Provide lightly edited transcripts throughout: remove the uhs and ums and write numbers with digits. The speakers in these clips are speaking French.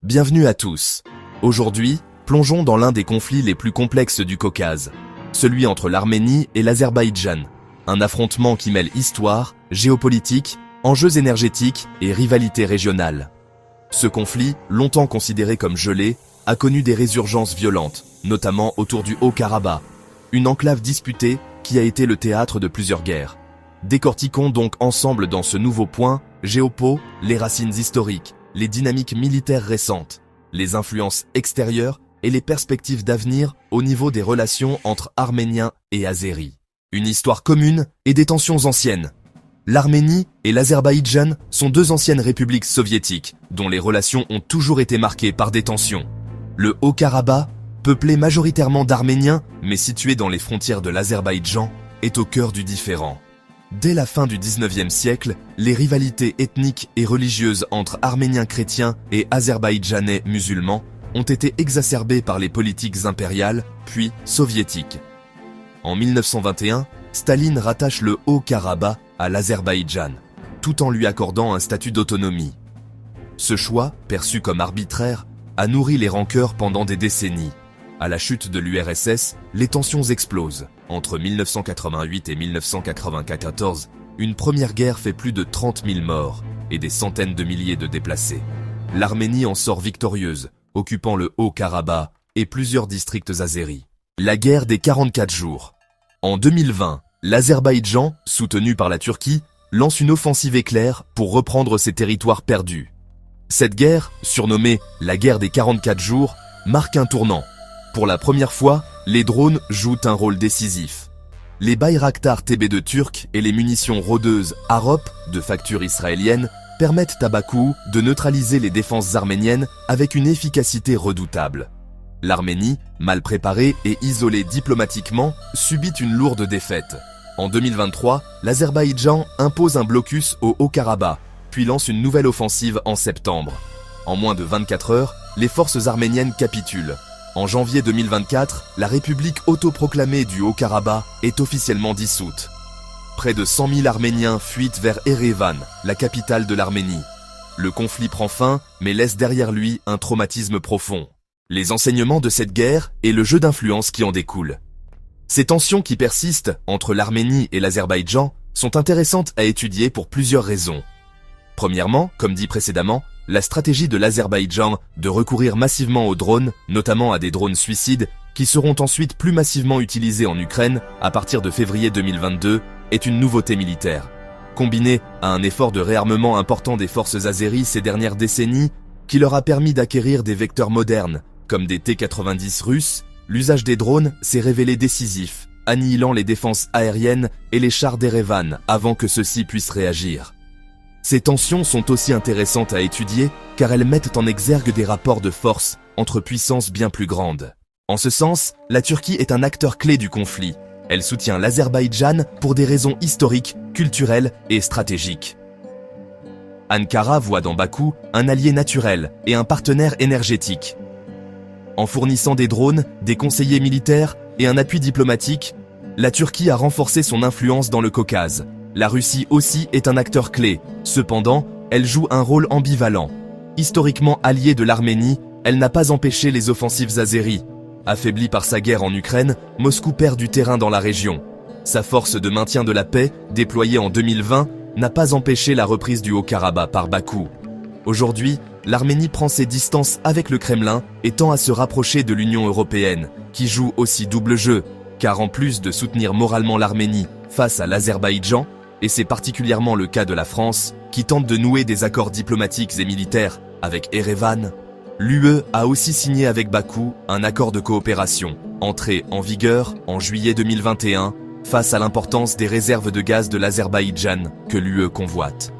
Bienvenue à tous. Aujourd'hui, plongeons dans l'un des conflits les plus complexes du Caucase, celui entre l'Arménie et l'Azerbaïdjan. Un affrontement qui mêle histoire, géopolitique, enjeux énergétiques et rivalité régionale. Ce conflit, longtemps considéré comme gelé, a connu des résurgences violentes, notamment autour du Haut-Karabakh, une enclave disputée qui a été le théâtre de plusieurs guerres. Décortiquons donc ensemble dans ce nouveau point, géopo, les racines historiques, les dynamiques militaires récentes, les influences extérieures et les perspectives d'avenir au niveau des relations entre Arméniens et Azéris. Une histoire commune et des tensions anciennes. L'Arménie et l'Azerbaïdjan sont deux anciennes républiques soviétiques dont les relations ont toujours été marquées par des tensions. Le Haut-Karabakh, peuplé majoritairement d'Arméniens mais situé dans les frontières de l'Azerbaïdjan, est au cœur du différend. Dès la fin du 19e siècle, les rivalités ethniques et religieuses entre Arméniens chrétiens et Azerbaïdjanais musulmans ont été exacerbées par les politiques impériales, puis soviétiques. En 1921, Staline rattache le Haut-Karabakh à l'Azerbaïdjan, tout en lui accordant un statut d'autonomie. Ce choix, perçu comme arbitraire, a nourri les rancœurs pendant des décennies. À la chute de l'URSS, les tensions explosent. Entre 1988 et 1994, une première guerre fait plus de 30 000 morts et des centaines de milliers de déplacés. L'Arménie en sort victorieuse, occupant le Haut-Karabakh et plusieurs districts azéris. La guerre des 44 jours. En 2020, l'Azerbaïdjan, soutenu par la Turquie, lance une offensive éclair pour reprendre ses territoires perdus. Cette guerre, surnommée la guerre des 44 jours, marque un tournant. Pour la première fois, les drones jouent un rôle décisif. Les Bayraktar TB2 turcs et les munitions rôdeuses Arop de facture israélienne permettent à Bakou de neutraliser les défenses arméniennes avec une efficacité redoutable. L'Arménie, mal préparée et isolée diplomatiquement, subit une lourde défaite. En 2023, l'Azerbaïdjan impose un blocus au Haut-Karabakh, puis lance une nouvelle offensive en septembre. En moins de 24 heures, les forces arméniennes capitulent. En janvier 2024, la République autoproclamée du Haut-Karabakh est officiellement dissoute. Près de 100 000 Arméniens fuient vers Erevan, la capitale de l'Arménie. Le conflit prend fin, mais laisse derrière lui un traumatisme profond. Les enseignements de cette guerre et le jeu d'influence qui en découle. Ces tensions qui persistent entre l'Arménie et l'Azerbaïdjan sont intéressantes à étudier pour plusieurs raisons. Premièrement, comme dit précédemment, la stratégie de l'Azerbaïdjan de recourir massivement aux drones, notamment à des drones suicides, qui seront ensuite plus massivement utilisés en Ukraine à partir de février 2022, est une nouveauté militaire. Combinée à un effort de réarmement important des forces azéries ces dernières décennies, qui leur a permis d'acquérir des vecteurs modernes, comme des T-90 russes, l'usage des drones s'est révélé décisif, annihilant les défenses aériennes et les chars d'Erevan avant que ceux-ci puissent réagir. Ces tensions sont aussi intéressantes à étudier car elles mettent en exergue des rapports de force entre puissances bien plus grandes. En ce sens, la Turquie est un acteur clé du conflit. Elle soutient l'Azerbaïdjan pour des raisons historiques, culturelles et stratégiques. Ankara voit dans Bakou un allié naturel et un partenaire énergétique. En fournissant des drones, des conseillers militaires et un appui diplomatique, la Turquie a renforcé son influence dans le Caucase. La Russie aussi est un acteur clé. Cependant, elle joue un rôle ambivalent. Historiquement alliée de l'Arménie, elle n'a pas empêché les offensives azéries. Affaiblie par sa guerre en Ukraine, Moscou perd du terrain dans la région. Sa force de maintien de la paix, déployée en 2020, n'a pas empêché la reprise du Haut-Karabakh par Bakou. Aujourd'hui, l'Arménie prend ses distances avec le Kremlin et tend à se rapprocher de l'Union européenne, qui joue aussi double jeu, car en plus de soutenir moralement l'Arménie face à l'Azerbaïdjan, et c'est particulièrement le cas de la France, qui tente de nouer des accords diplomatiques et militaires avec Erevan, l'UE a aussi signé avec Bakou un accord de coopération, entré en vigueur en juillet 2021, face à l'importance des réserves de gaz de l'Azerbaïdjan que l'UE convoite.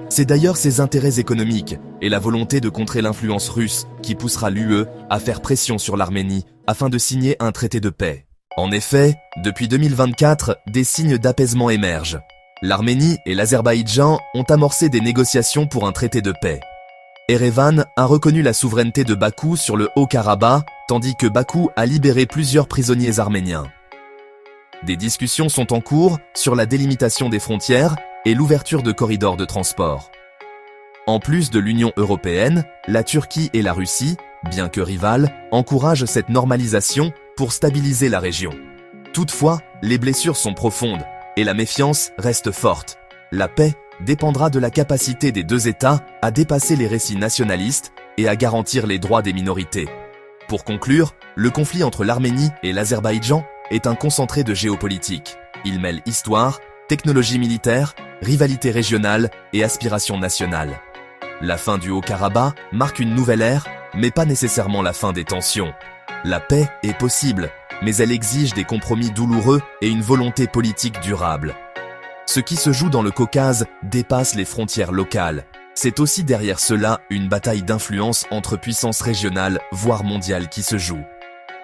C'est d'ailleurs ses intérêts économiques et la volonté de contrer l'influence russe qui poussera l'UE à faire pression sur l'Arménie afin de signer un traité de paix. En effet, depuis 2024, des signes d'apaisement émergent. L'Arménie et l'Azerbaïdjan ont amorcé des négociations pour un traité de paix. Erevan a reconnu la souveraineté de Bakou sur le Haut-Karabakh, tandis que Bakou a libéré plusieurs prisonniers arméniens. Des discussions sont en cours sur la délimitation des frontières et l'ouverture de corridors de transport. En plus de l'Union européenne, la Turquie et la Russie, bien que rivales, encouragent cette normalisation pour stabiliser la région. Toutefois, les blessures sont profondes et la méfiance reste forte. La paix dépendra de la capacité des deux États à dépasser les récits nationalistes et à garantir les droits des minorités. Pour conclure, le conflit entre l'Arménie et l'Azerbaïdjan est un concentré de géopolitique. Il mêle histoire, technologie militaire, rivalité régionale et aspiration nationale. La fin du Haut-Karabakh marque une nouvelle ère, mais pas nécessairement la fin des tensions. La paix est possible, mais elle exige des compromis douloureux et une volonté politique durable. Ce qui se joue dans le Caucase dépasse les frontières locales. C'est aussi derrière cela une bataille d'influence entre puissances régionales, voire mondiales qui se joue.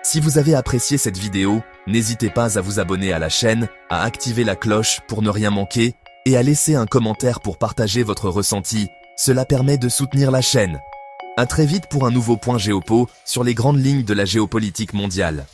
Si vous avez apprécié cette vidéo, n'hésitez pas à vous abonner à la chaîne, à activer la cloche pour ne rien manquer, et à laisser un commentaire pour partager votre ressenti. Cela permet de soutenir la chaîne. À très vite pour un nouveau point Géopo sur les grandes lignes de la géopolitique mondiale.